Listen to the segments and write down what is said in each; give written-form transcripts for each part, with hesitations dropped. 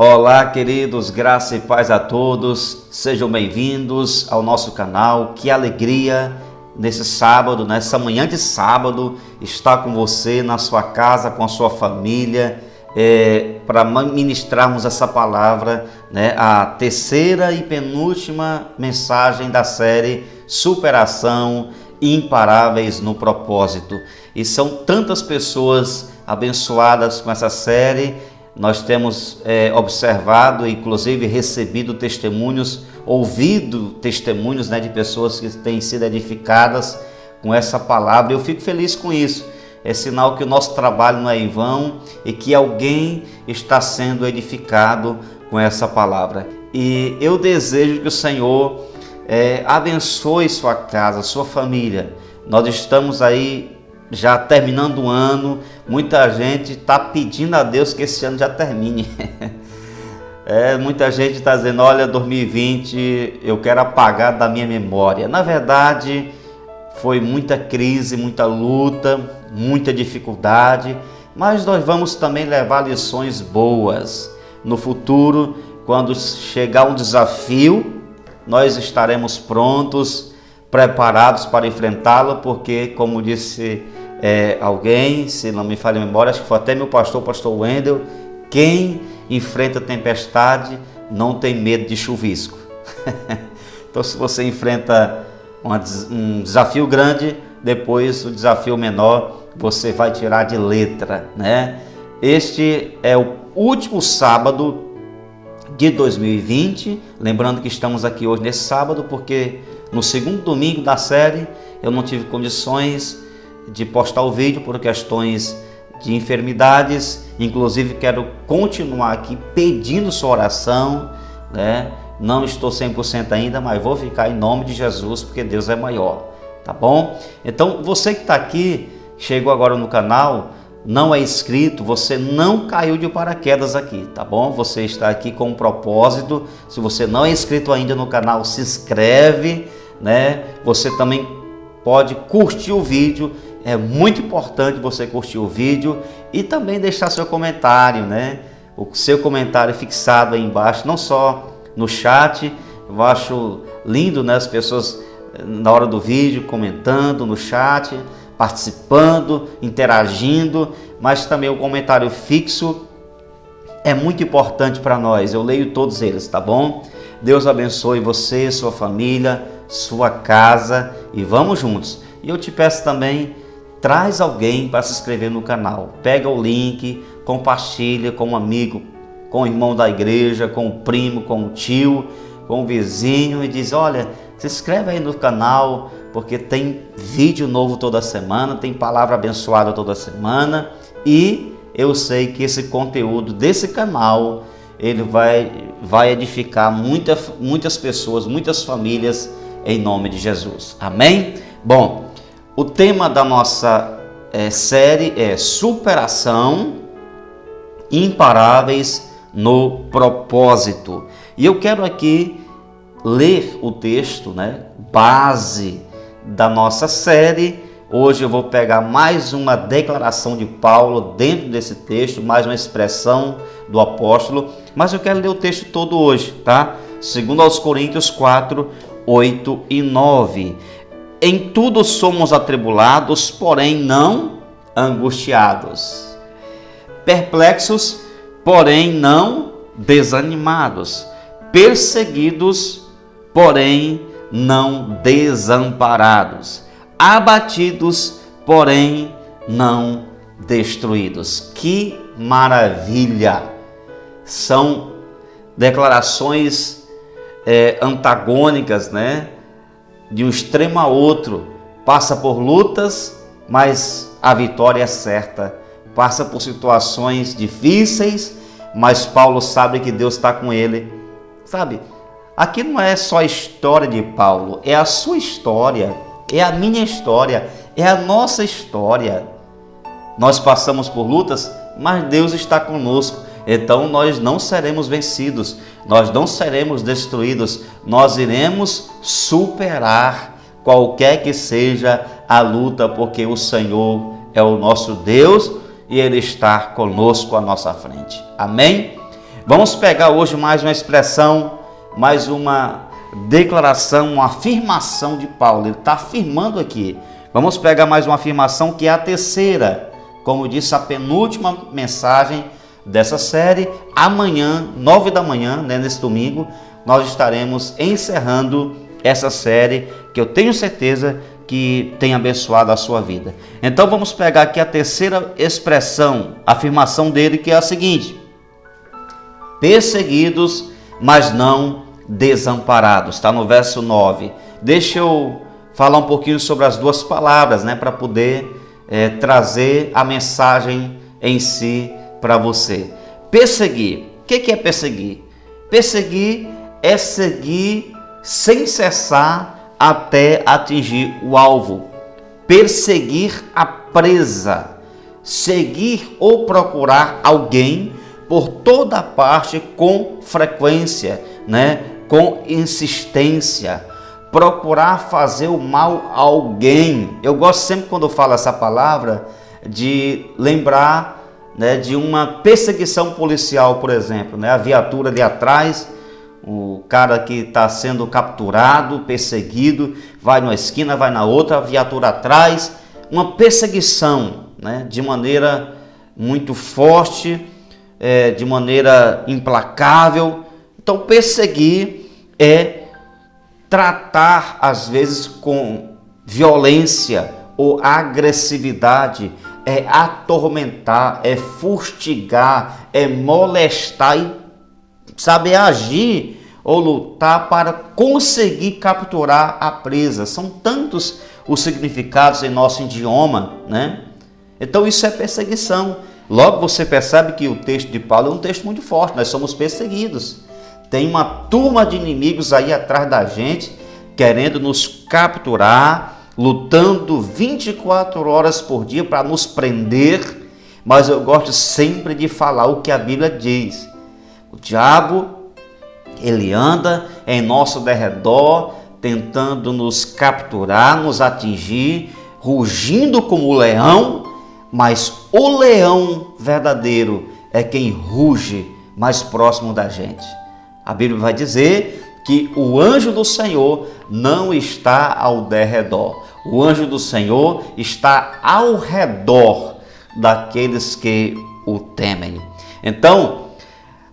Olá, queridos, graça e paz a todos, sejam bem-vindos ao nosso canal. Que alegria nesse sábado, nessa manhã de sábado, estar com você na sua casa, com a sua família, para ministrarmos essa palavra, a terceira e penúltima mensagem da série Superação Imparáveis no Propósito. E são tantas pessoas abençoadas com essa série. Nós temos observado, inclusive recebido testemunhos, ouvido testemunhos de pessoas que têm sido edificadas com essa palavra. Eu fico feliz com isso. É sinal que o nosso trabalho não é em vão e que alguém está sendo edificado com essa palavra. E eu desejo que o Senhor abençoe sua casa, sua família. Nós estamos aí já terminando o ano, muita gente está pedindo a Deus que esse ano já termine. Muita gente está dizendo, olha, 2020 eu quero apagar da minha memória. Na verdade, foi muita crise, muita luta, muita dificuldade, mas nós vamos também levar lições boas. No futuro, quando chegar um desafio, nós estaremos prontos, preparados para enfrentá-lo, porque, como disse alguém, se não me falha a memória, acho que foi até meu pastor, o pastor Wendel, quem enfrenta tempestade não tem medo de chuvisco. Então, se você enfrenta um desafio grande, depois o desafio menor você vai tirar de letra, Este é o último sábado de 2020, lembrando que estamos aqui hoje nesse sábado, porque no segundo domingo da série eu não tive condições de postar o vídeo por questões de enfermidades. Inclusive quero continuar aqui pedindo sua oração, Não estou 100% ainda, mas vou ficar em nome de Jesus, porque Deus é maior, tá bom? Então você que está aqui, chegou agora no canal, não é inscrito, você não caiu de paraquedas aqui, tá bom? Você está aqui com um propósito. Se você não é inscrito ainda no canal, se inscreve, Você também pode curtir o vídeo. É muito importante você curtir o vídeo e também deixar seu comentário, O seu comentário fixado aí embaixo, não só no chat. Eu acho lindo, as pessoas na hora do vídeo comentando no chat, participando, interagindo, mas também o comentário fixo é muito importante para nós. Eu leio todos eles, tá bom? Deus abençoe você, sua família, sua casa e vamos juntos. E eu te peço também, traz alguém para se inscrever no canal. Pega o link, compartilha com um amigo, com o irmão da igreja, com o primo, com o tio, com o vizinho e diz, olha, se inscreve aí no canal, porque tem vídeo novo toda semana, tem palavra abençoada toda semana e eu sei que esse conteúdo desse canal, ele vai edificar muitas pessoas, muitas famílias em nome de Jesus. Amém? Bom, o tema da nossa série é Superação Imparáveis no Propósito. E eu quero aqui ler o texto, base da nossa série. Hoje eu vou pegar mais uma declaração de Paulo dentro desse texto, mais uma expressão do apóstolo, mas eu quero ler o texto todo hoje, tá? 2 Coríntios 4, 8 e 9. Em tudo somos atribulados, porém não angustiados, perplexos, porém não desanimados, perseguidos, porém não desamparados, abatidos, porém não destruídos. Que maravilha! São declarações antagônicas, de um extremo a outro. Passa por lutas, mas a vitória é certa. Passa por situações difíceis, mas Paulo sabe que Deus está com ele. Sabe, aqui não é só a história de Paulo, é a sua história, é a minha história, é a nossa história. Nós passamos por lutas, mas Deus está conosco. Então nós não seremos vencidos, nós não seremos destruídos, nós iremos superar qualquer que seja a luta, porque o Senhor é o nosso Deus e Ele está conosco à nossa frente. Amém? Vamos pegar hoje mais uma expressão, mais uma declaração, uma afirmação de Paulo. Ele está afirmando aqui. Vamos pegar mais uma afirmação que é a terceira, como disse, a penúltima mensagem dessa série. Amanhã, 9 da manhã, né, nesse domingo, nós estaremos encerrando essa série que eu tenho certeza que tem abençoado a sua vida. Então vamos pegar aqui a terceira expressão, afirmação dele, que é a seguinte: perseguidos, mas não desamparados. Está no verso 9. Deixa eu falar um pouquinho sobre as duas palavras, né, para poder trazer a mensagem em si para você. Perseguir. O que é perseguir? Perseguir é seguir sem cessar até atingir o alvo. Perseguir a presa. Seguir ou procurar alguém por toda parte com frequência, né? Com insistência. Procurar fazer o mal a alguém. Eu gosto sempre, quando eu falo essa palavra, de lembrar, né, de uma perseguição policial, por exemplo, né? A viatura ali atrás, o cara que está sendo capturado, perseguido, vai numa esquina, vai na outra, a viatura atrás, uma perseguição, né? De maneira muito forte, de maneira implacável. Então perseguir é tratar às vezes com violência ou agressividade, é atormentar, é fustigar, é molestar e saber agir ou lutar para conseguir capturar a presa. São tantos os significados em nosso idioma, né? Então isso é perseguição. Logo você percebe que o texto de Paulo é um texto muito forte. Nós somos perseguidos. Tem uma turma de inimigos aí atrás da gente, querendo nos capturar, lutando 24 horas por dia para nos prender. Mas eu gosto sempre de falar o que a Bíblia diz. O diabo, ele anda em nosso derredor, tentando nos capturar, nos atingir, rugindo como o leão, mas o leão verdadeiro é quem ruge mais próximo da gente. A Bíblia vai dizer que o anjo do Senhor não está ao derredor. O anjo do Senhor está ao redor daqueles que o temem. Então,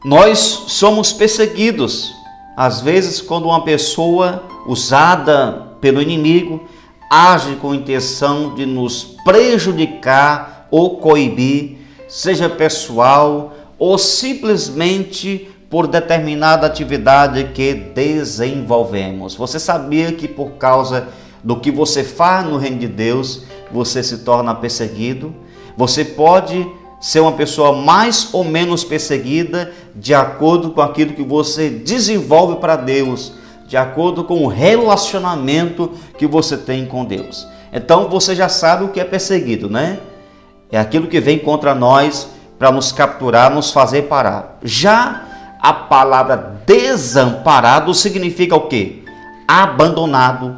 nós somos perseguidos. Às vezes, quando uma pessoa usada pelo inimigo age com intenção de nos prejudicar ou coibir, seja pessoal ou simplesmente por determinada atividade que desenvolvemos. Você sabia que por causa do que você faz no reino de Deus, você se torna perseguido? Você pode ser uma pessoa mais ou menos perseguida de acordo com aquilo que você desenvolve para Deus, de acordo com o relacionamento que você tem com Deus. Então você já sabe o que é perseguido, né? É aquilo que vem contra nós para nos capturar, nos fazer parar. Já a palavra desamparado significa o quê? Abandonado,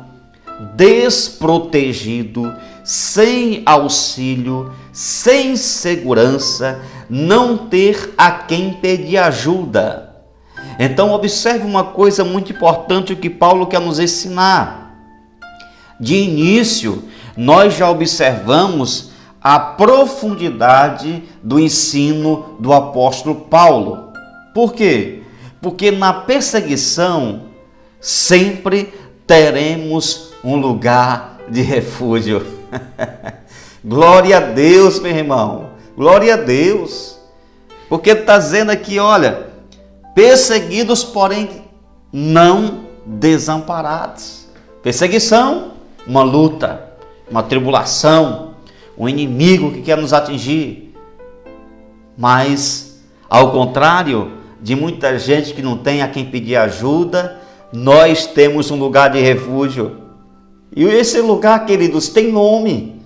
desprotegido, sem auxílio, sem segurança, não ter a quem pedir ajuda. Então observe uma coisa muito importante que Paulo quer nos ensinar. De início, nós já observamos a profundidade do ensino do apóstolo Paulo. Por quê? Porque na perseguição sempre teremos um lugar de refúgio. Glória a Deus, meu irmão. Glória a Deus. Porque ele está dizendo aqui, olha, perseguidos, porém não desamparados. Perseguição, uma luta, uma tribulação, um inimigo que quer nos atingir. Mas, ao contrário de muita gente que não tem a quem pedir ajuda, nós temos um lugar de refúgio. E esse lugar, queridos, tem nome.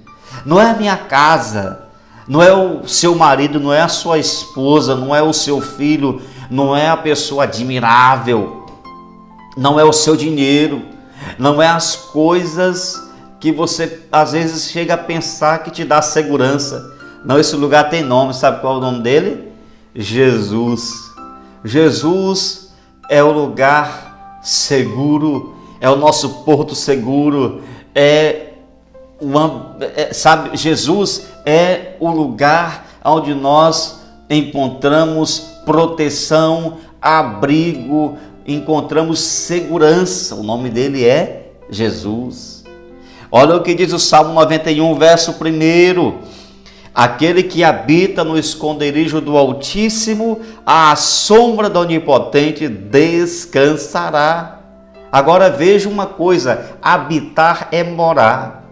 Não é a minha casa, não é o seu marido, não é a sua esposa, não é o seu filho, não é a pessoa admirável, não é o seu dinheiro, não é as coisas que você às vezes chega a pensar que te dá segurança. Não, esse lugar tem nome. Sabe qual é o nome dele? Jesus. Jesus é o lugar seguro, é o nosso porto seguro, sabe, Jesus é o lugar onde nós encontramos proteção, abrigo, encontramos segurança. O nome dele é Jesus. Olha o que diz o Salmo 91, verso 1. Aquele que habita no esconderijo do Altíssimo, à sombra do Onipotente descansará. Agora veja uma coisa: habitar é morar.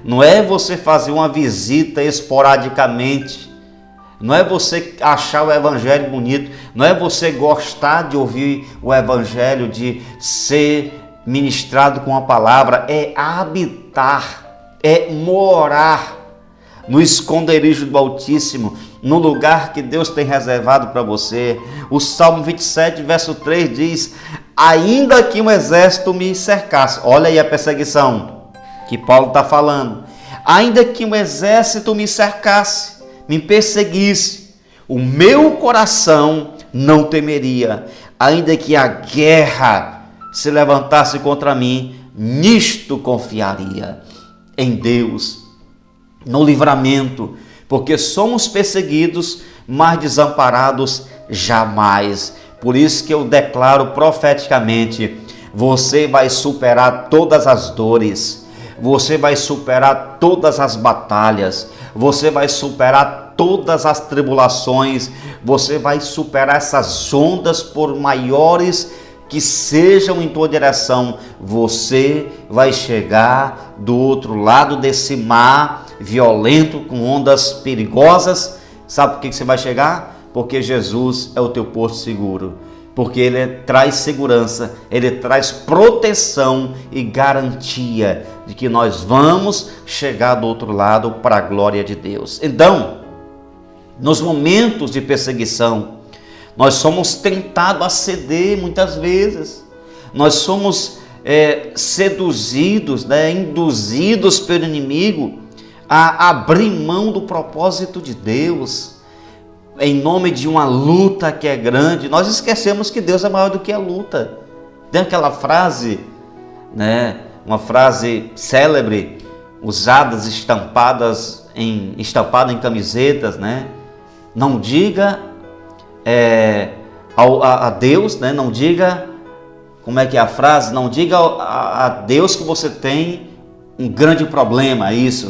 Não é você fazer uma visita esporadicamente. Não é você achar o evangelho bonito. Não é você gostar de ouvir o evangelho, de ser ministrado com a palavra. É habitar, é morar no esconderijo do Altíssimo, no lugar que Deus tem reservado para você. O Salmo 27, verso 3 diz: ainda que um exército me cercasse. Olha aí a perseguição que Paulo está falando. Ainda que um exército me cercasse, me perseguisse, o meu coração não temeria. Ainda que a guerra se levantasse contra mim, nisto confiaria. Em Deus, no livramento, porque somos perseguidos, mas desamparados jamais. Por isso que eu declaro profeticamente: você vai superar todas as dores, você vai superar todas as batalhas, você vai superar todas as tribulações, você vai superar essas ondas, por maiores que sejam em tua direção. Você vai chegar do outro lado desse mar violento, com ondas perigosas. Sabe por que você vai chegar? Porque Jesus é o teu porto seguro, porque Ele traz segurança, Ele traz proteção e garantia de que nós vamos chegar do outro lado para a glória de Deus. Então, nos momentos de perseguição, nós somos tentados a ceder muitas vezes, nós somos seduzidos, induzidos pelo inimigo a abrir mão do propósito de Deus, em nome de uma luta que é grande. Nós esquecemos que Deus é maior do que a luta. Tem aquela frase, uma frase célebre, estampada em camisetas, Não diga a Deus, não diga, como é que é a frase? Não diga a Deus que você tem um grande problema, isso,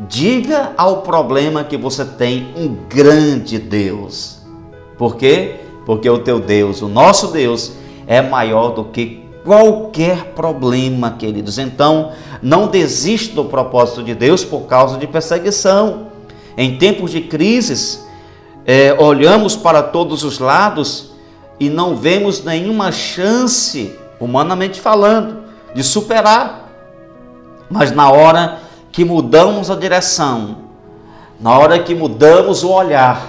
Diga ao problema que você tem um grande Deus. Por quê? Porque o teu Deus, o nosso Deus, é maior do que qualquer problema, queridos. Então, não desista do propósito de Deus por causa de perseguição. Em tempos de crises, olhamos para todos os lados e não vemos nenhuma chance, humanamente falando, de superar. Mas na hora que mudamos a direção, na hora que mudamos o olhar,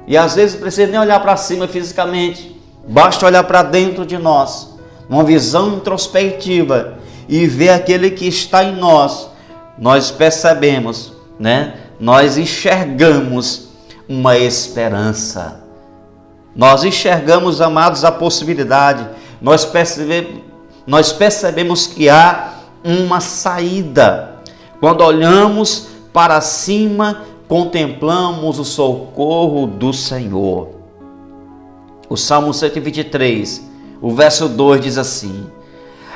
e às vezes não precisa nem olhar para cima fisicamente, basta olhar para dentro de nós, uma visão introspectiva, e ver aquele que está em nós, nós percebemos, nós enxergamos uma esperança, nós enxergamos, amados, a possibilidade, nós percebemos que há uma saída. Quando olhamos para cima, contemplamos o socorro do Senhor. O Salmo 123, o verso 2 diz assim: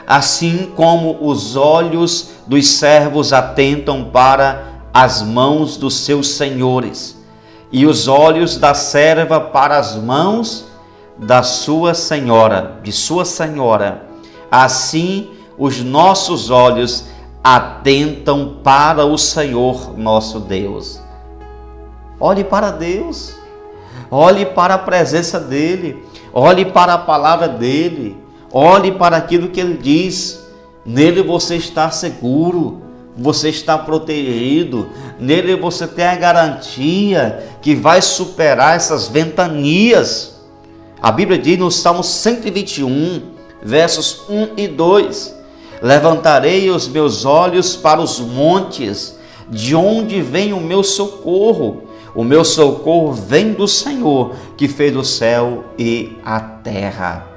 assim como os olhos dos servos atentam para as mãos dos seus senhores, e os olhos da serva para as mãos da sua senhora, assim os nossos olhos atentam para o Senhor nosso Deus. Olhe para Deus, olhe para a presença dEle, olhe para a palavra dEle, olhe para aquilo que Ele diz. Nele você está seguro, você está protegido, nele você tem a garantia que vai superar essas ventanias. A Bíblia diz no Salmo 121, versos 1 e 2: levantarei os meus olhos para os montes, de onde vem o meu socorro? O meu socorro vem do Senhor, que fez o céu e a terra.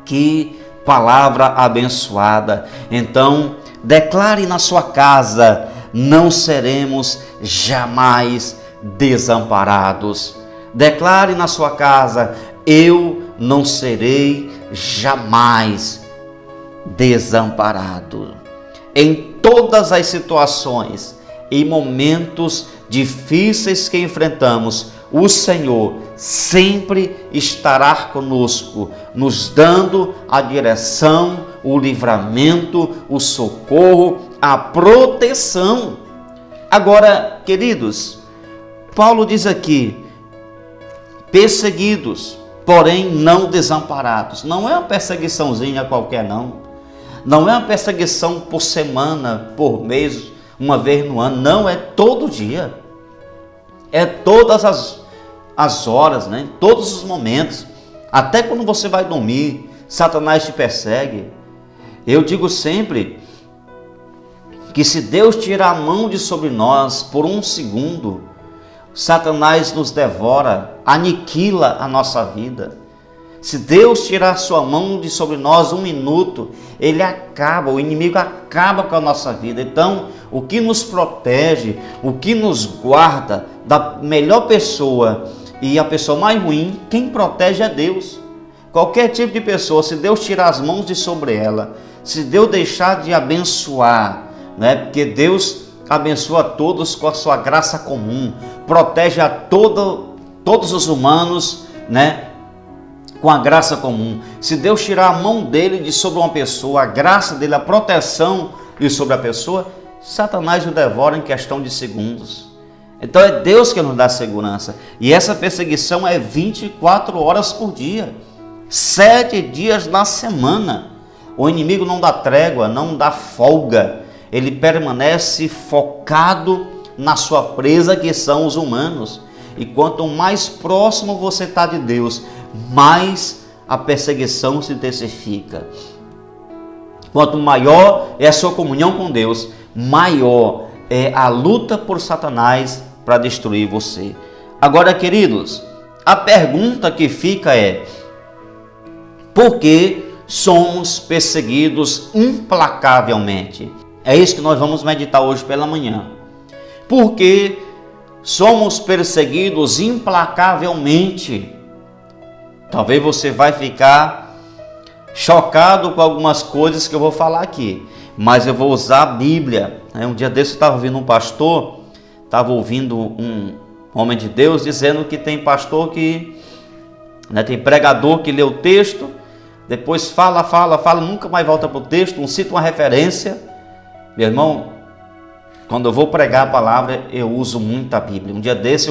Que palavra abençoada! Então, declare na sua casa: não seremos jamais desamparados. Declare na sua casa: eu não serei jamais desamparado. Em todas as situações e momentos difíceis que enfrentamos, o Senhor sempre estará conosco, nos dando a direção, o livramento, o socorro, a proteção. Agora, queridos, Paulo diz aqui: perseguidos, porém não desamparados. Não é uma perseguiçãozinha qualquer, não. Não é uma perseguição por semana, por mês, uma vez no ano. Não, é todo dia. É todas as horas, né? Em todos os momentos. Até quando você vai dormir, Satanás te persegue. Eu digo sempre que se Deus tirar a mão de sobre nós por um segundo, Satanás nos devora, aniquila a nossa vida. Se Deus tirar sua mão de sobre nós um minuto, ele acaba, o inimigo acaba com a nossa vida. Então, o que nos protege, o que nos guarda da melhor pessoa e a pessoa mais ruim, quem protege é Deus. Qualquer tipo de pessoa, se Deus tirar as mãos de sobre ela, se Deus deixar de abençoar, né? Porque Deus abençoa todos com a sua graça comum, protege a todos os humanos, né? Com a graça comum. Se Deus tirar a mão dele de sobre uma pessoa, a graça dele, a proteção de sobre a pessoa, Satanás o devora em questão de segundos. Então é Deus que nos dá segurança. E essa perseguição é 24 horas por dia, 7 dias na semana. O inimigo não dá trégua, não dá folga. Ele permanece focado na sua presa, que são os humanos. E quanto mais próximo você está de Deus, mais a perseguição se intensifica. Quanto maior é a sua comunhão com Deus, maior é a luta por Satanás para destruir você. Agora, queridos, a pergunta que fica é: por que somos perseguidos implacavelmente? É isso que nós vamos meditar hoje pela manhã. Por que somos perseguidos implacavelmente? Talvez você vai ficar chocado com algumas coisas que eu vou falar aqui, mas eu vou usar a Bíblia. Um dia desse eu estava ouvindo um pastor, estava ouvindo um homem de Deus dizendo que tem pastor que, né, tem pregador que lê o texto, depois fala, nunca mais volta para o texto, não cita uma referência. Meu irmão, quando eu vou pregar a palavra, eu uso muito a Bíblia. Um dia desse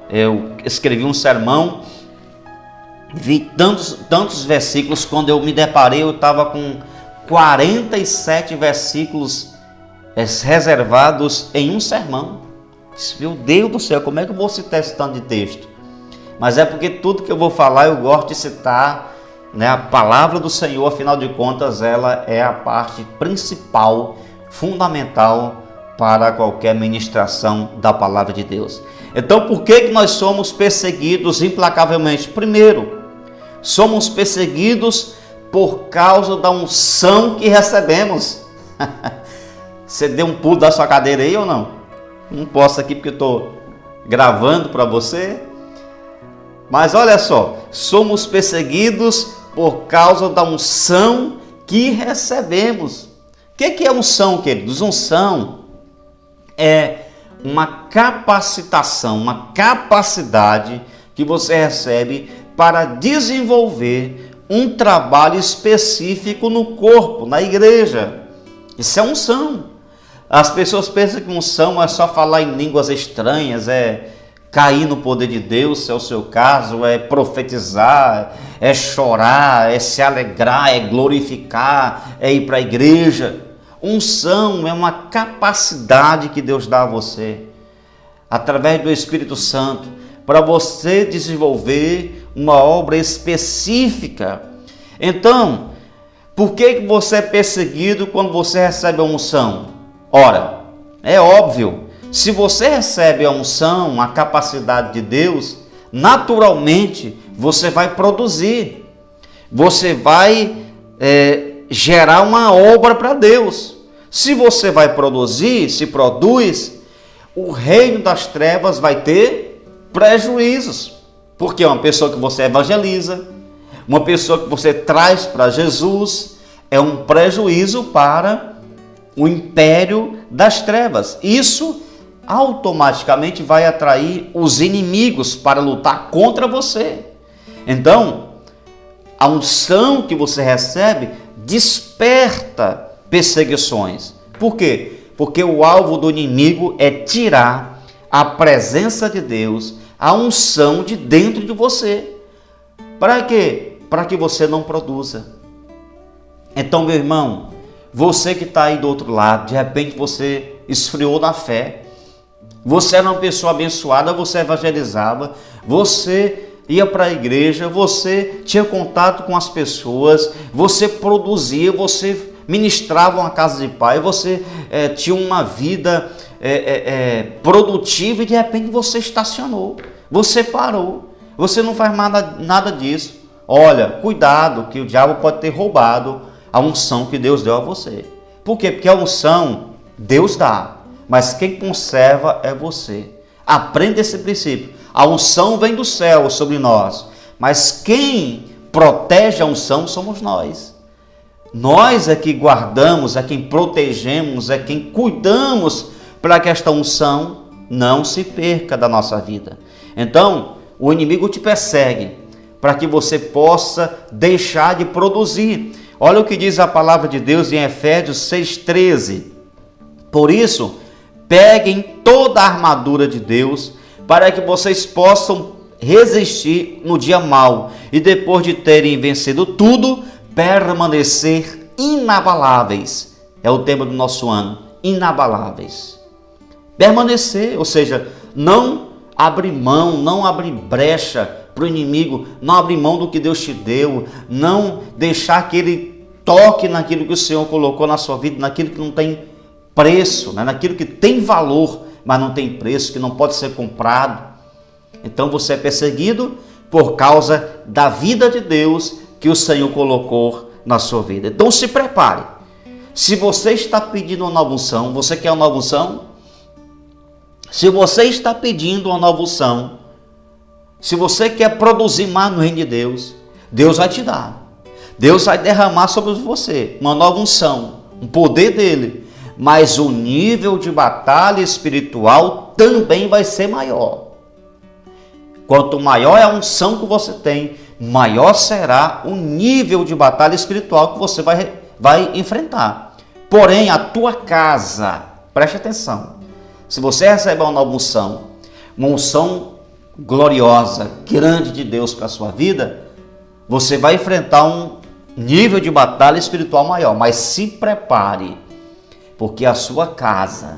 eu escrevi um sermão, vi tantos versículos, quando eu me deparei, eu estava com 47 versículos reservados em um sermão. Meu Deus do céu, como é que eu vou citar esse tanto de texto? Mas é porque tudo que eu vou falar, eu gosto de citar, né, a palavra do Senhor. Afinal de contas, ela é a parte principal, fundamental para qualquer ministração da palavra de Deus. Então, por que nós somos perseguidos implacavelmente? Primeiro, somos perseguidos por causa da unção que recebemos. Você deu um pulo da sua cadeira aí ou não? Não posso aqui porque estou gravando para você. Mas olha só, somos perseguidos por causa da unção que recebemos. O que é unção, queridos? Unção é uma capacitação, uma capacidade que você recebe para desenvolver um trabalho específico no corpo, na igreja. Isso é unção. As pessoas pensam que unção é só falar em línguas estranhas, é cair no poder de Deus, se é o seu caso, é profetizar, é chorar, é se alegrar, é glorificar, é ir para a igreja. Unção é uma capacidade que Deus dá a você, através do Espírito Santo, para você desenvolver uma obra específica. Então, por que você é perseguido quando você recebe a unção? Ora, é óbvio, Se você recebe a unção, a capacidade de Deus, naturalmente você vai produzir. Você vai gerar uma obra para Deus. Se você vai produzir, se produz, o reino das trevas vai ter prejuízos. Porque uma pessoa que você evangeliza, uma pessoa que você traz para Jesus, é um prejuízo para o império das trevas. Isso automaticamente vai atrair os inimigos para lutar contra você. Então, a unção que você recebe desperta perseguições. Por quê? Porque o alvo do inimigo é tirar a presença de Deus, a unção de dentro de você. Para quê? Para que você não produza. Então, meu irmão, você que está aí do outro lado, de repente você esfriou na fé, você era uma pessoa abençoada, você evangelizava, você ia para a igreja, você tinha contato com as pessoas, você produzia, você ministrava uma casa de pai, você tinha uma vida produtiva e de repente você estacionou, você parou, você não faz nada disso. Olha, cuidado que o diabo pode ter roubado a unção que Deus deu a você. Por quê? Porque a unção Deus dá, mas quem conserva é você. Aprenda esse princípio. A unção vem do céu sobre nós, mas quem protege a unção somos nós. Nós é que guardamos, é quem protegemos, é quem cuidamos para que esta unção não se perca da nossa vida. Então, o inimigo te persegue para que você possa deixar de produzir. Olha o que diz a palavra de Deus em Efésios 6,13. Por isso, peguem toda a armadura de Deus para que vocês possam resistir no dia mau e depois de terem vencido tudo, permanecer inabaláveis. É o tema do nosso ano, inabaláveis. Permanecer, ou seja, não abrir mão, não abrir brecha para o inimigo, não abrir mão do que Deus te deu, não deixar que ele toque naquilo que o Senhor colocou na sua vida, naquilo que não tem preço, né? Naquilo que tem valor, mas não tem preço, que não pode ser comprado. Então você é perseguido por causa da vida de Deus que o Senhor colocou na sua vida. Então se prepare. Se você está pedindo uma nova unção, você quer uma nova unção? Se você está pedindo uma nova unção, se você quer produzir mais no reino de Deus, Deus vai te dar. Deus vai derramar sobre você uma nova unção, um poder dele. Mas o nível de batalha espiritual também vai ser maior. Quanto maior é a unção que você tem, maior será o nível de batalha espiritual que você vai enfrentar. Porém, a tua casa, preste atenção, se você receber uma nova unção, uma unção gloriosa, grande de Deus para a sua vida, você vai enfrentar um nível de batalha espiritual maior. Mas se prepare, porque a sua casa,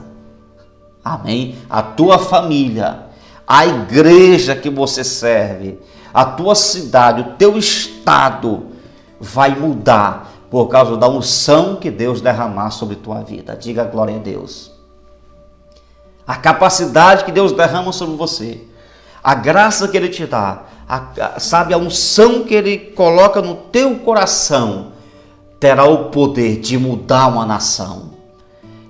amém, a tua família, a igreja que você serve, a tua cidade, o teu estado vai mudar por causa da unção que Deus derramar sobre tua vida. Diga glória a Deus. A capacidade que Deus derrama sobre você, a graça que Ele te dá, a unção que Ele coloca no teu coração, terá o poder de mudar uma nação.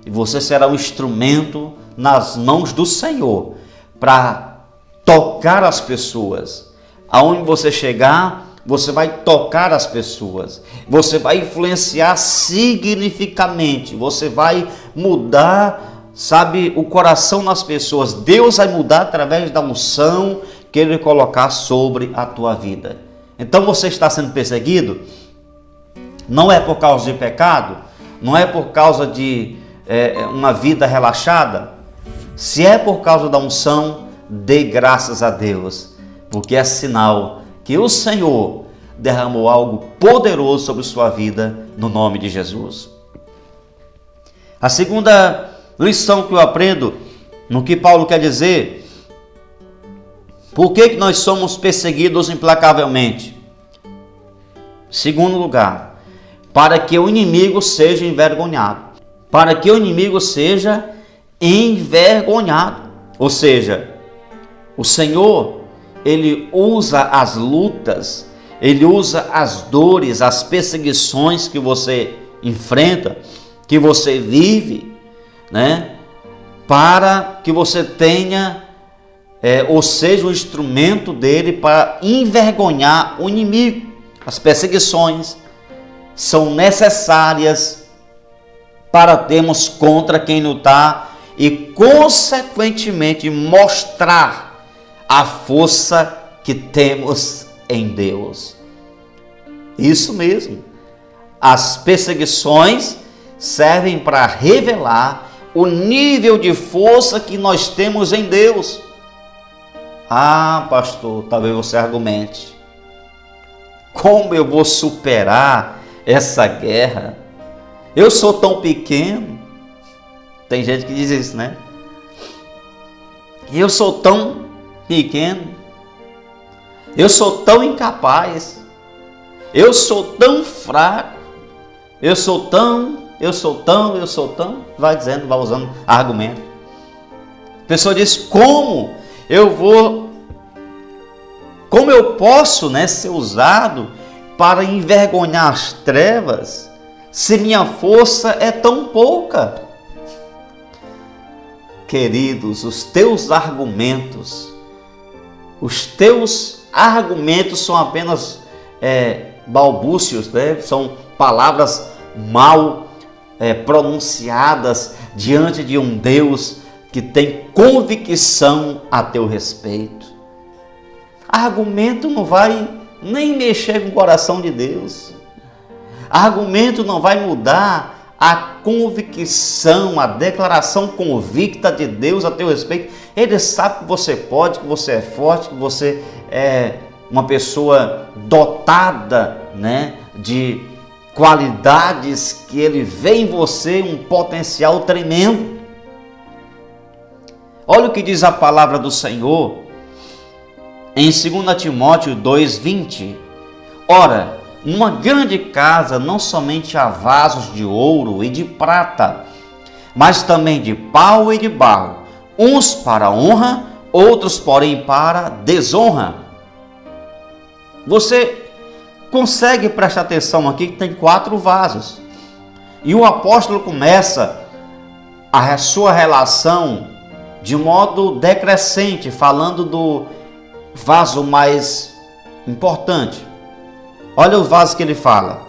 E você será um instrumento nas mãos do Senhor para tocar as pessoas. Aonde você chegar, você vai tocar as pessoas. Você vai influenciar significativamente. Você vai mudar, o coração nas pessoas. Deus vai mudar através da unção que Ele colocar sobre a tua vida. Então você está sendo perseguido? Não é por causa de pecado? Não é por causa de uma vida relaxada? Se é por causa da unção, dê graças a Deus, porque é sinal que o Senhor derramou algo poderoso sobre sua vida, no nome de Jesus. A segunda lição que eu aprendo, no que Paulo quer dizer, por que nós somos perseguidos implacavelmente? Segundo lugar, para que o inimigo seja envergonhado. Para que o inimigo seja envergonhado. Ou seja, o Senhor, Ele usa as lutas, Ele usa as dores, as perseguições que você enfrenta, que você vive, né? Para que você tenha, ou seja, o instrumento dele para envergonhar o inimigo. As perseguições são necessárias para termos contra quem lutar e, consequentemente, mostrar a força que temos em Deus. Isso mesmo. As perseguições servem para revelar o nível de força que nós temos em Deus. Ah, pastor, talvez você argumente: como eu vou superar essa guerra? Eu sou tão pequeno. Tem gente que diz isso, né? Eu sou tão pequeno. Eu sou tão incapaz. Eu sou tão fraco. Eu sou tão. Vai dizendo, vai usando argumento. A pessoa diz: como eu posso, né, ser usado para envergonhar as trevas, se minha força é tão pouca? Queridos, os teus argumentos são apenas balbúcios, né? São palavras mal pronunciadas diante de um Deus que tem convicção a teu respeito. Argumento não vai nem mexer com o coração de Deus. Argumento não vai mudar a convicção, a declaração convicta de Deus a teu respeito. Ele sabe que você pode, que você é forte, que você é uma pessoa dotada, né, de qualidades, que Ele vê em você um potencial tremendo. Olha o que diz a palavra do Senhor em 2 Timóteo 2:20. Ora, numa grande casa não somente há vasos de ouro e de prata, mas também de pau e de barro, uns para honra, outros, porém, para desonra. Você consegue prestar atenção aqui que tem 4 vasos. E o apóstolo começa a sua relação de modo decrescente, falando do vaso mais importante. Olha o vaso que ele fala.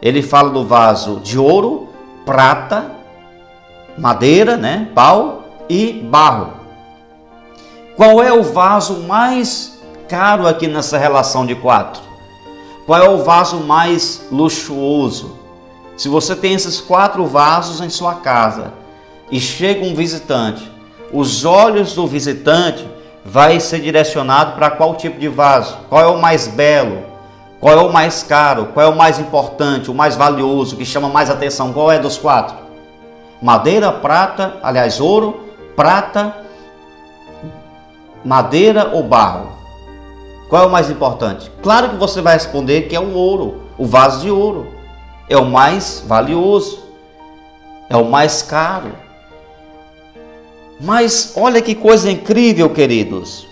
Ele fala do vaso de ouro, prata, madeira, né, pau e barro. Qual é o vaso mais caro aqui nessa relação de 4? Qual é o vaso mais luxuoso? Se você tem esses 4 vasos em sua casa e chega um visitante, os olhos do visitante vai ser direcionado para qual tipo de vaso? Qual é o mais belo? Qual é o mais caro? Qual é o mais importante? O mais valioso, que chama mais atenção? Qual é dos 4? Madeira, prata, aliás, ouro, prata, madeira ou barro? Qual é o mais importante? Claro que você vai responder que é o ouro, o vaso de ouro. É o mais valioso, é o mais caro. Mas olha que coisa incrível, queridos.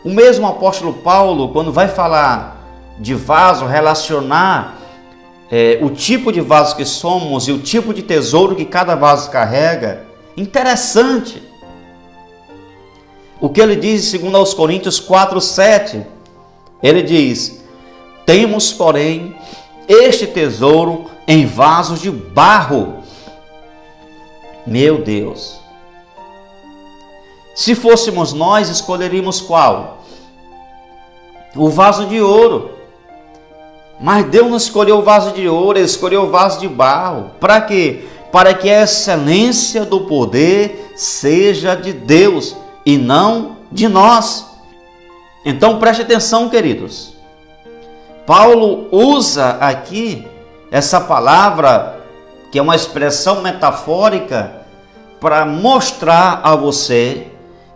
O mesmo apóstolo Paulo, quando vai falar de vaso, relacionar o tipo de vaso que somos e o tipo de tesouro que cada vaso carrega, interessante. O que ele diz em 2 Coríntios 4:7, ele diz: temos, porém, este tesouro em vasos de barro. Meu Deus! Se fôssemos nós, escolheríamos qual? O vaso de ouro. Mas Deus não escolheu o vaso de ouro, Ele escolheu o vaso de barro. Para quê? Para que a excelência do poder seja de Deus e não de nós. Então preste atenção, queridos. Paulo usa aqui essa palavra, que é uma expressão metafórica, para mostrar a você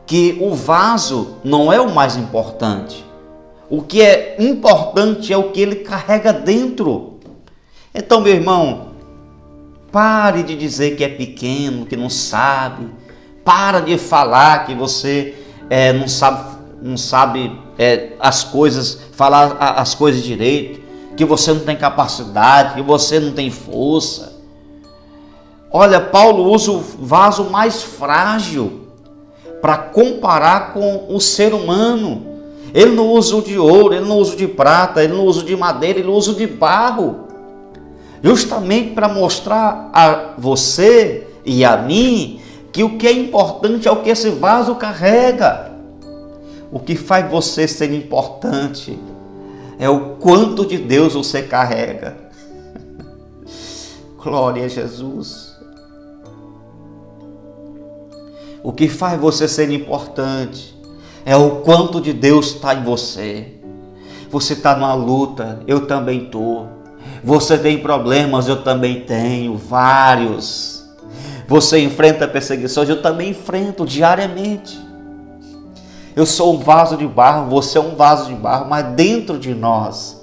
que o vaso não é o mais importante. O que é importante é o que ele carrega dentro. Então, meu irmão, pare de dizer que é pequeno, que não sabe. Para de falar que você não sabe as coisas, falar as coisas direito, que você não tem capacidade, que você não tem força. Olha, Paulo usa o vaso mais frágil para comparar com o ser humano. Ele não usa o de ouro, ele não usa o de prata, ele não usa o de madeira, ele usa o de barro. Justamente para mostrar a você e a mim que o que é importante é o que esse vaso carrega. O que faz você ser importante é o quanto de Deus você carrega. Glória a Jesus. O que faz você ser importante é o quanto de Deus está em você. Você está numa luta, eu também estou. Você tem problemas, eu também tenho, vários. Você enfrenta perseguições, eu também enfrento diariamente. Eu sou um vaso de barro, você é um vaso de barro, mas dentro de nós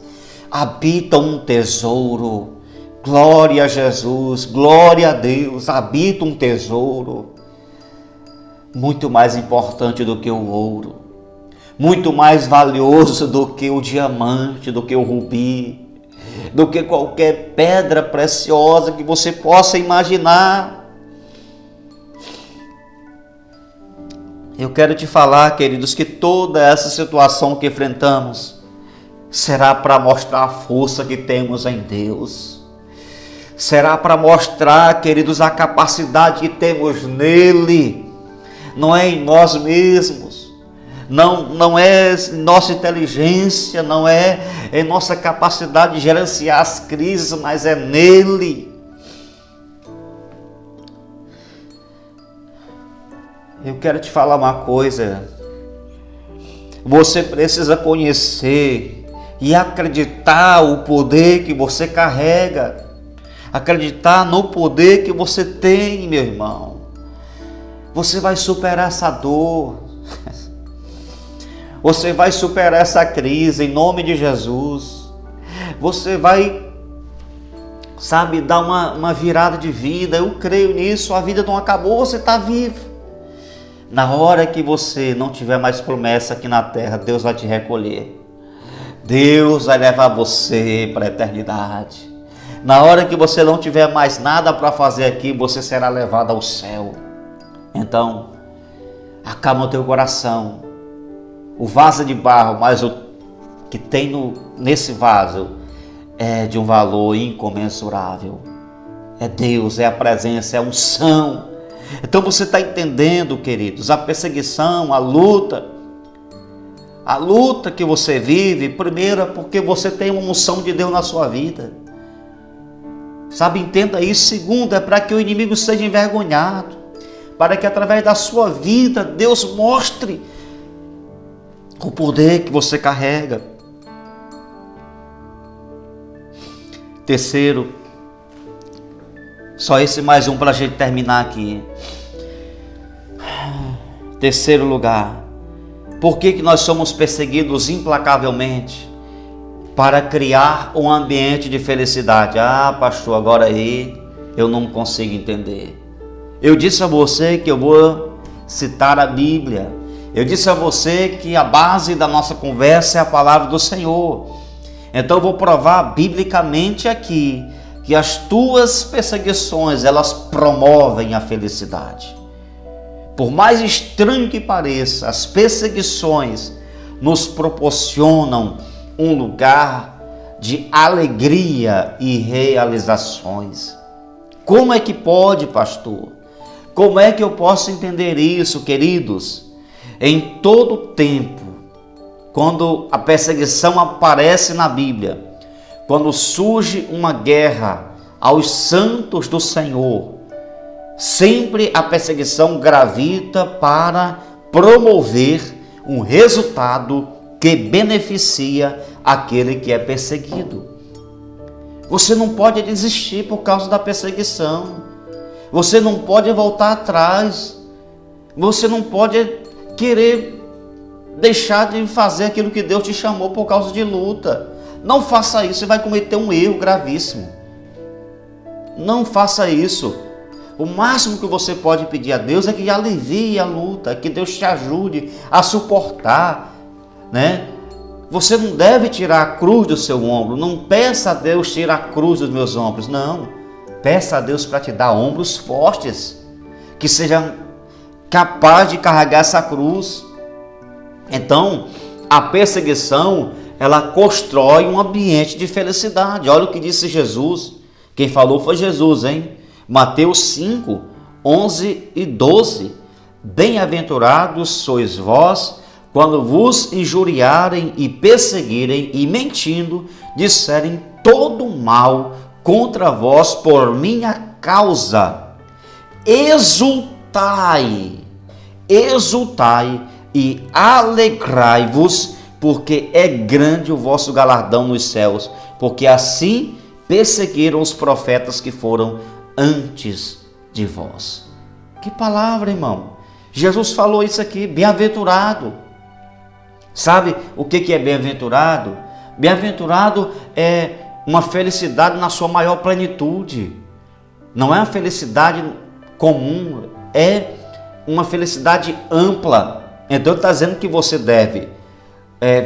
habita um tesouro. Glória a Jesus, glória a Deus, habita um tesouro. Muito mais importante do que o ouro, muito mais valioso do que o diamante, do que o rubi, do que qualquer pedra preciosa que você possa imaginar. Eu quero te falar, queridos, que toda essa situação que enfrentamos será para mostrar a força que temos em Deus. Será para mostrar, queridos, a capacidade que temos nele. Não é em nós mesmos, não é nossa inteligência, não é em nossa capacidade de gerenciar as crises, mas é nele. Eu quero te falar uma coisa, você precisa conhecer e acreditar o poder que você carrega, acreditar no poder que você tem, meu irmão. Você vai superar essa dor, você vai superar essa crise em nome de Jesus. Você vai, dar uma virada de vida. Eu creio nisso, a vida não acabou, você está vivo. Na hora que você não tiver mais promessa aqui na terra, Deus vai te recolher. Deus vai levar você para a eternidade. Na hora que você não tiver mais nada para fazer aqui, você será levado ao céu. Então, acalma o teu coração. O vaso de barro, mas o que tem nesse vaso é de um valor incomensurável. É Deus, é a presença, é a unção. Então você está entendendo, queridos, a perseguição, a luta que você vive, primeiro é porque você tem uma unção de Deus na sua vida. Entenda isso. Segundo, é para que o inimigo seja envergonhado. Para que através da sua vida, Deus mostre o poder que você carrega. Terceiro, só esse mais um para a gente terminar aqui. Terceiro lugar, por que nós somos perseguidos implacavelmente? Para criar um ambiente de felicidade. Ah, pastor, agora aí eu não consigo entender. Eu disse a você que eu vou citar a Bíblia. Eu disse a você que a base da nossa conversa é a palavra do Senhor. Então eu vou provar biblicamente aqui que as tuas perseguições, elas promovem a felicidade. Por mais estranho que pareça, as perseguições nos proporcionam um lugar de alegria e realizações. Como é que pode, pastor? Como é que eu posso entender isso, queridos? Em todo tempo, quando a perseguição aparece na Bíblia, quando surge uma guerra aos santos do Senhor, sempre a perseguição gravita para promover um resultado que beneficia aquele que é perseguido. Você não pode desistir por causa da perseguição. Você não pode voltar atrás. Você não pode querer deixar de fazer aquilo que Deus te chamou por causa de luta. Não faça isso, você vai cometer um erro gravíssimo. Não faça isso. O máximo que você pode pedir a Deus é que alivie a luta, que Deus te ajude a suportar, né? Você não deve tirar a cruz do seu ombro. Não peça a Deus tirar a cruz dos meus ombros. Não. Peça a Deus para te dar ombros fortes, que sejam capazes de carregar essa cruz. Então, a perseguição, ela constrói um ambiente de felicidade. Olha o que disse Jesus. Quem falou foi Jesus, hein? Mateus 5, 11 e 12. Bem-aventurados sois vós, quando vos injuriarem e perseguirem e mentindo, disserem todo mal contra vós por minha causa. Exultai e alegrai-vos, porque é grande o vosso galardão nos céus, porque assim perseguiram os profetas que foram antes de vós. Que palavra, irmão! Jesus falou isso aqui, bem-aventurado. Sabe o que é bem-aventurado? Bem-aventurado é uma felicidade na sua maior plenitude. Não é uma felicidade comum, é uma felicidade ampla. Então ele está dizendo que você deve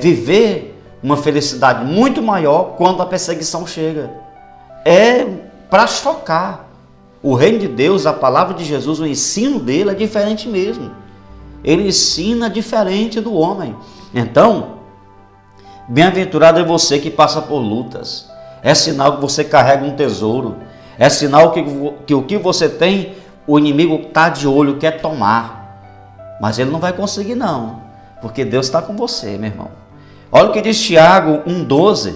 viver uma felicidade muito maior quando a perseguição chega. É para chocar. O reino de Deus, a palavra de Jesus, o ensino dele é diferente mesmo. Ele ensina diferente do homem. Então, bem-aventurado é você que passa por lutas. É sinal que você carrega um tesouro. É sinal que o que você tem, o inimigo está de olho, quer tomar. Mas ele não vai conseguir não, porque Deus está com você, meu irmão. Olha o que diz Tiago 1,12.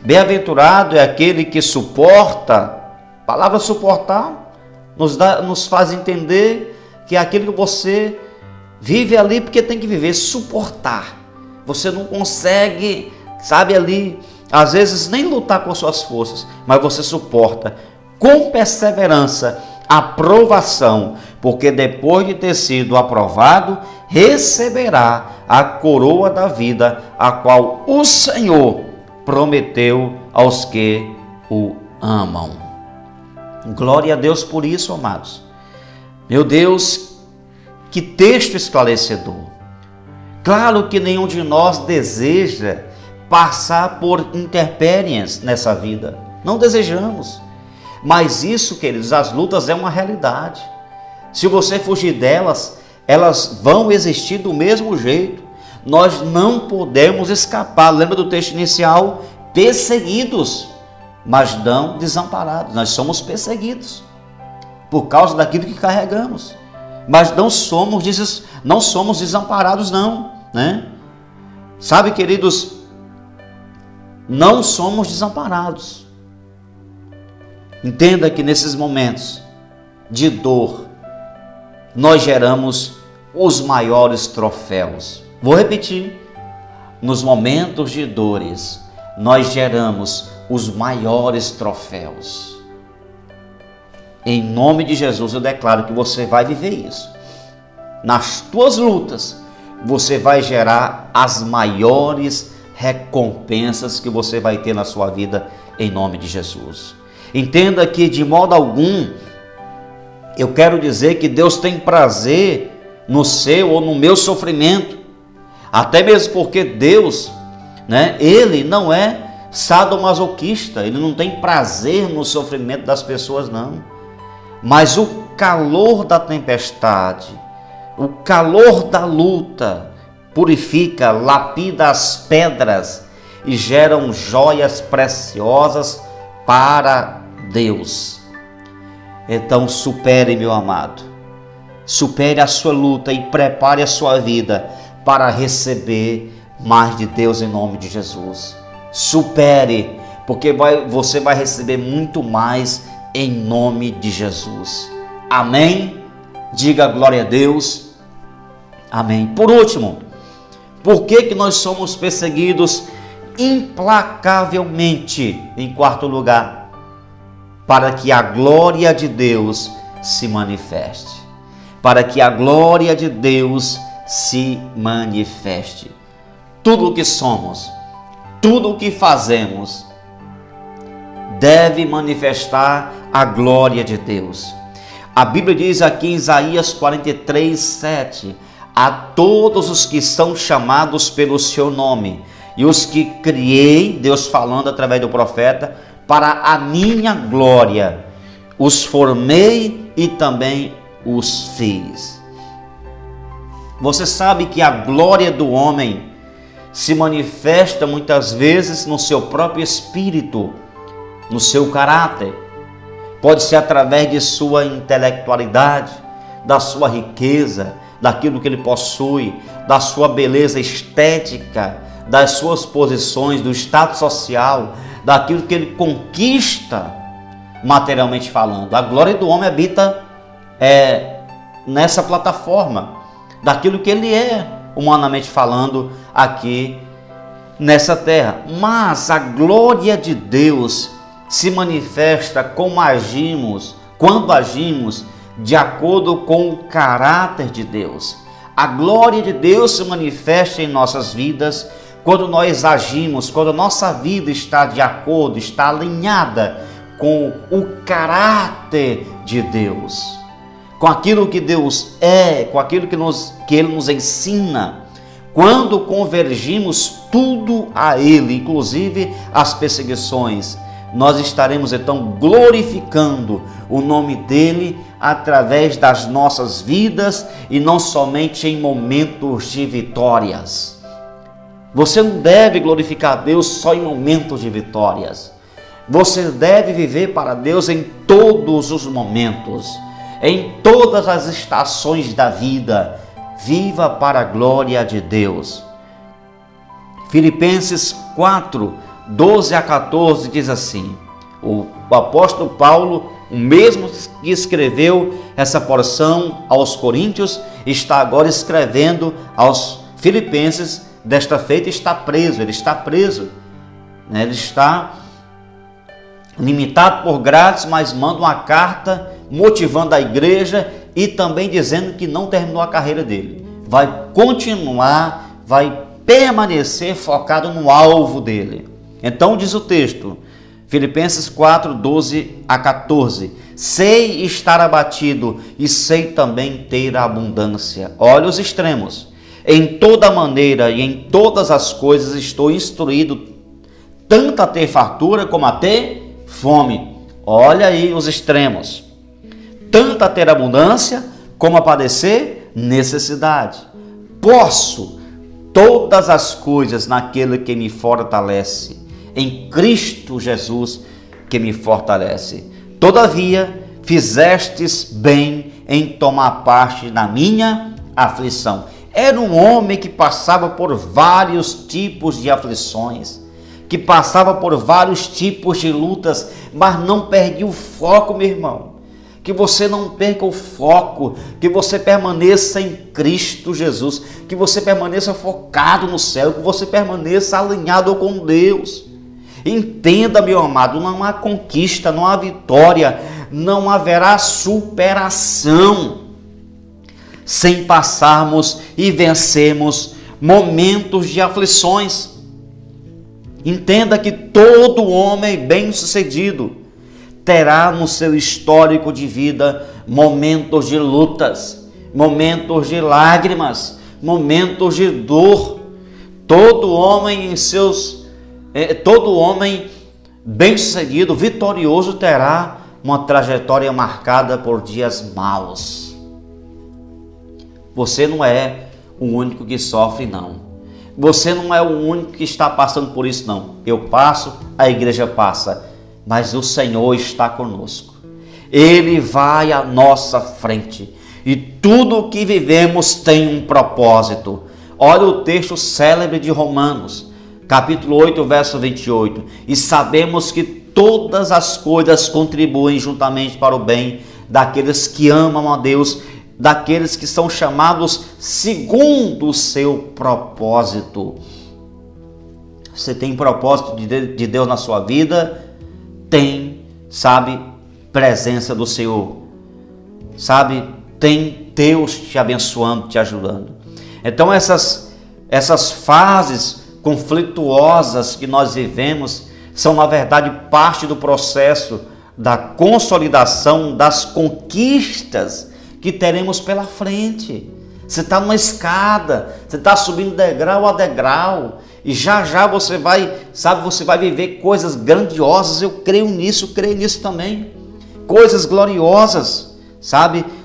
Bem-aventurado é aquele que suporta. A palavra suportar nos faz entender que é aquilo que você vive ali porque tem que viver, suportar. Você não consegue, sabe, ali, às vezes nem lutar com suas forças, mas você suporta com perseverança a provação, porque depois de ter sido aprovado, receberá a coroa da vida, a qual o Senhor prometeu aos que o amam. Glória a Deus por isso, amados. Meu Deus, que texto esclarecedor. Claro que nenhum de nós deseja passar por intempéries nessa vida. Não desejamos. Mas isso, queridos, as lutas é uma realidade. Se você fugir delas, elas vão existir do mesmo jeito. Nós não podemos escapar. Lembra do texto inicial? Perseguidos, mas não desamparados. Nós somos perseguidos por causa daquilo que carregamos. Mas não somos desamparados não, né? Sabe, queridos, não somos desamparados. Entenda que nesses momentos de dor, nós geramos os maiores troféus. Vou repetir, nos momentos de dores, nós geramos os maiores troféus. Em nome de Jesus eu declaro que você vai viver isso. Nas tuas lutas, você vai gerar as maiores recompensas que você vai ter na sua vida, em nome de Jesus. Entenda que de modo algum, eu quero dizer que Deus tem prazer no seu ou no meu sofrimento. Até mesmo porque Deus, né, Ele não é sadomasoquista, Ele não tem prazer no sofrimento das pessoas, não. Mas o calor da tempestade, o calor da luta, purifica, lapida as pedras e geram joias preciosas para Deus. Então supere, meu amado, supere a sua luta e prepare a sua vida para receber mais de Deus em nome de Jesus. Supere, porque você vai receber muito mais em nome de Jesus. Amém? Diga glória a Deus. Amém. Por último, por que nós somos perseguidos implacavelmente? Em quarto lugar, para que a glória de Deus se manifeste. Para que a glória de Deus se manifeste. Tudo o que somos, tudo o que fazemos, deve manifestar a glória de Deus. A Bíblia diz aqui em Isaías 43, 7, a todos os que são chamados pelo seu nome, e os que criei, Deus falando através do profeta, para a minha glória, os formei e também os fiz. Você sabe que a glória do homem se manifesta muitas vezes no seu próprio espírito, no seu caráter. Pode ser através de sua intelectualidade, da sua riqueza, daquilo que ele possui, da sua beleza estética, das suas posições, do status social, daquilo que ele conquista materialmente falando. A glória do homem habita nessa plataforma, daquilo que ele é, humanamente falando, aqui nessa terra. Mas a glória de Deus se manifesta quando agimos de acordo com o caráter de Deus. A glória de Deus se manifesta em nossas vidas quando nós agimos, quando a nossa vida está de acordo, está alinhada com o caráter de Deus, com aquilo que Deus é, com aquilo que Ele nos ensina. Quando convergimos tudo a Ele, inclusive as perseguições, nós estaremos então glorificando o nome dEle através das nossas vidas e não somente em momentos de vitórias. Você não deve glorificar a Deus só em momentos de vitórias. Você deve viver para Deus em todos os momentos, em todas as estações da vida. Viva para a glória de Deus. Filipenses 4, 12 a 14 diz assim: o apóstolo Paulo, o mesmo que escreveu essa porção aos Coríntios, está agora escrevendo aos Filipenses. Desta feita está preso, ele está preso, né? Ele está limitado por grátis, mas manda uma carta motivando a igreja e também dizendo que não terminou a carreira dele. Vai continuar, vai permanecer focado no alvo dele. Então diz o texto, Filipenses 4, 12 a 14: sei estar abatido e sei também ter abundância. Olha os extremos. Em toda maneira e em todas as coisas estou instruído, tanto a ter fartura como a ter fome. Olha aí os extremos. Tanto a ter abundância como a padecer necessidade. Posso todas as coisas naquele que me fortalece, em Cristo Jesus que me fortalece. Todavia, fizestes bem em tomar parte na minha aflição. Era um homem que passava por vários tipos de aflições, que passava por vários tipos de lutas, mas não perdia o foco, meu irmão. Que você não perca o foco, que você permaneça em Cristo Jesus, que você permaneça focado no céu, que você permaneça alinhado com Deus. Entenda, meu amado, não há conquista, não há vitória, não haverá superação sem passarmos e vencermos momentos de aflições. Entenda que todo homem bem-sucedido terá no seu histórico de vida momentos de lutas, momentos de lágrimas, momentos de dor. Todo homem bem-sucedido, vitorioso, terá uma trajetória marcada por dias maus. Você não é o único que sofre, não. Você não é o único que está passando por isso, não. Eu passo, a igreja passa, mas o Senhor está conosco. Ele vai à nossa frente e tudo o que vivemos tem um propósito. Olha o texto célebre de Romanos, capítulo 8, verso 28. E sabemos que todas as coisas contribuem juntamente para o bem daqueles que amam a Deus, daqueles que são chamados segundo o seu propósito. Você tem propósito de Deus na sua vida? Tem, sabe, presença do Senhor. Sabe, tem Deus te abençoando, te ajudando. Então essas fases conflituosas que nós vivemos são, na verdade, parte do processo da consolidação das conquistas que teremos pela frente. Você está numa escada, você está subindo degrau a degrau, e já já você vai, você vai viver coisas grandiosas. Eu creio nisso também. Coisas gloriosas,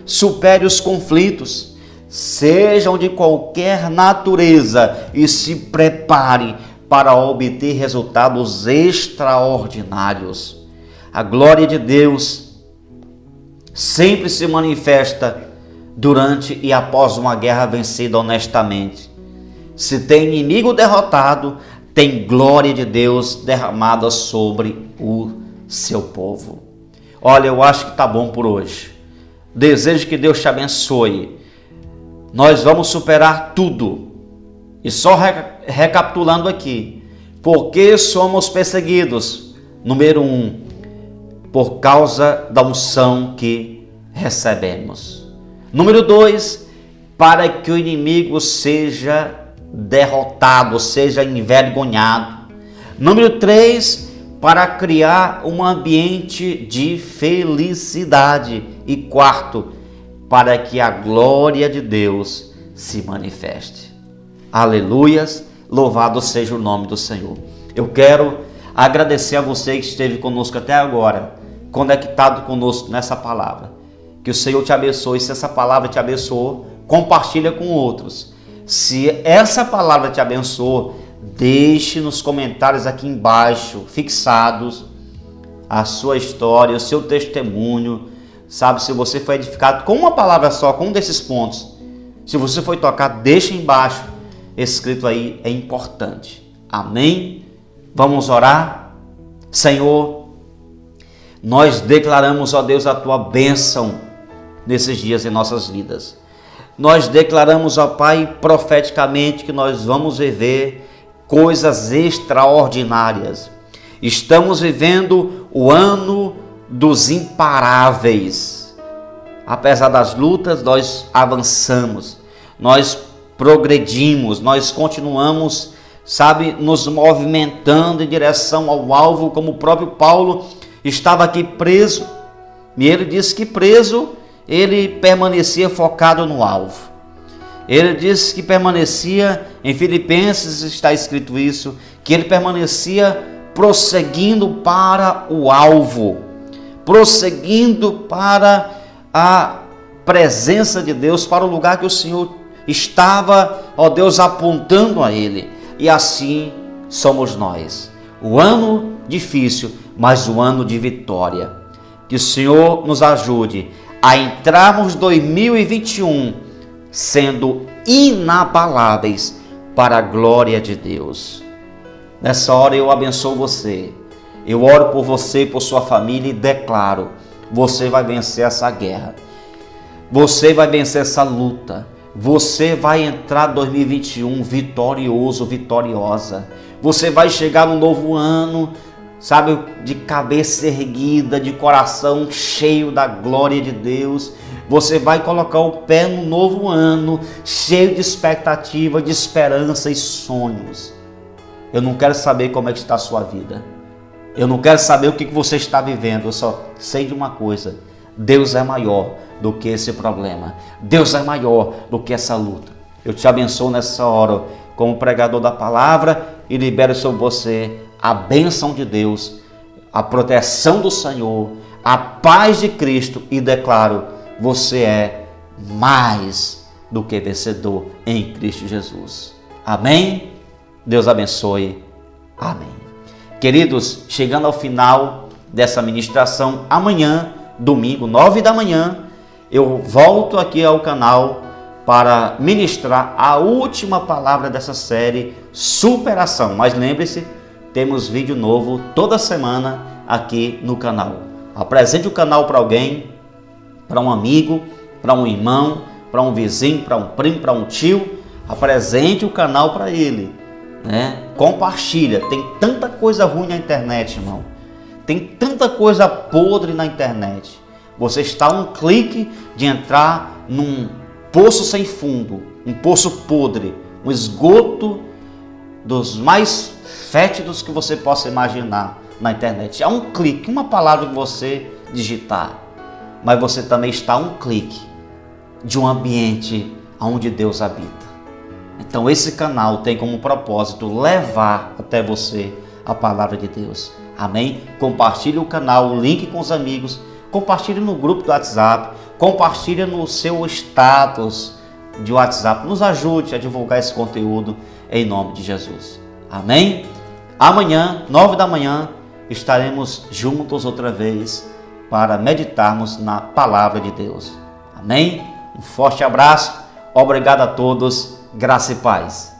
supere os conflitos, sejam de qualquer natureza, e se prepare para obter resultados extraordinários. A glória de Deus sempre se manifesta durante e após uma guerra vencida honestamente. Se tem inimigo derrotado, tem glória de Deus derramada sobre o seu povo. Olha, eu acho que está bom por hoje. Desejo que Deus te abençoe. Nós vamos superar tudo. E só recapitulando aqui. Por que somos perseguidos? Número 1, por causa da unção que recebemos. Número 2, para que o inimigo seja derrotado, seja envergonhado. Número 3, para criar um ambiente de felicidade. E 4, para que a glória de Deus se manifeste. Aleluias, louvado seja o nome do Senhor. Eu quero agradecer a você que esteve conosco até agora, conectado conosco nessa palavra. Que o Senhor te abençoe. Se essa palavra te abençoou, compartilha com outros. Se essa palavra te abençoou, deixe nos comentários aqui embaixo, fixados, a sua história, o seu testemunho. Se você foi edificado com uma palavra só, com um desses pontos, se você foi tocado, deixa embaixo, escrito aí, é importante. Amém? Vamos orar? Senhor, nós declaramos, ó Deus, a tua bênção nesses dias em nossas vidas. Nós declaramos, ó Pai, profeticamente, que nós vamos viver coisas extraordinárias. Estamos vivendo o ano dos imparáveis. Apesar das lutas, nós avançamos, nós progredimos, nós continuamos, nos movimentando em direção ao alvo, como o próprio Paulo estava aqui preso, e ele disse que preso, ele permanecia focado no alvo. Ele disse que permanecia, em Filipenses está escrito isso, que ele permanecia prosseguindo para o alvo, prosseguindo para a presença de Deus, para o lugar que o Senhor estava, ó Deus, apontando a ele. E assim somos nós. O ano difícil, mas o ano de vitória. Que o Senhor nos ajude a entrarmos 2021 sendo inabaláveis para a glória de Deus. Nessa hora eu abençoo você. Eu oro por você e por sua família e declaro: você vai vencer essa guerra. Você vai vencer essa luta. Você vai entrar 2021 vitorioso, vitoriosa. Você vai chegar no novo ano, de cabeça erguida, de coração cheio da glória de Deus. Você vai colocar o pé no novo ano, cheio de expectativa, de esperança e sonhos. Eu não quero saber como é que está a sua vida. Eu não quero saber o que você está vivendo. Eu só sei de uma coisa: Deus é maior do que esse problema. Deus é maior do que essa luta. Eu te abençoo nessa hora como pregador da palavra e libero sobre você a bênção de Deus, a proteção do Senhor, a paz de Cristo, e declaro: você é mais do que vencedor em Cristo Jesus. Amém? Deus abençoe. Amém. Queridos, chegando ao final dessa ministração, amanhã, domingo, 9 da manhã, eu volto aqui ao canal para ministrar a última palavra dessa série, superação. Mas lembre-se, temos vídeo novo toda semana aqui no canal. Apresente o canal para alguém, para um amigo, para um irmão, para um vizinho, para um primo, para um tio. Apresente o canal para ele, Compartilha. Tem tanta coisa ruim na internet, irmão. Tem tanta coisa podre na internet. Você está a um clique de entrar num poço sem fundo, um poço podre, um esgoto dos mais fétidos que você possa imaginar. na internet. É um clique, uma palavra que você digitar. Mas você também está a um clique de um ambiente onde Deus habita. Então esse canal tem como propósito levar até você a palavra de Deus. Amém? Compartilhe o canal, o link com os amigos, compartilhe no grupo do WhatsApp, compartilhe no seu status de WhatsApp. Nos ajude a divulgar esse conteúdo em nome de Jesus. Amém? Amanhã, 9 da manhã, estaremos juntos outra vez para meditarmos na palavra de Deus. Amém? Um forte abraço, obrigado a todos, graça e paz.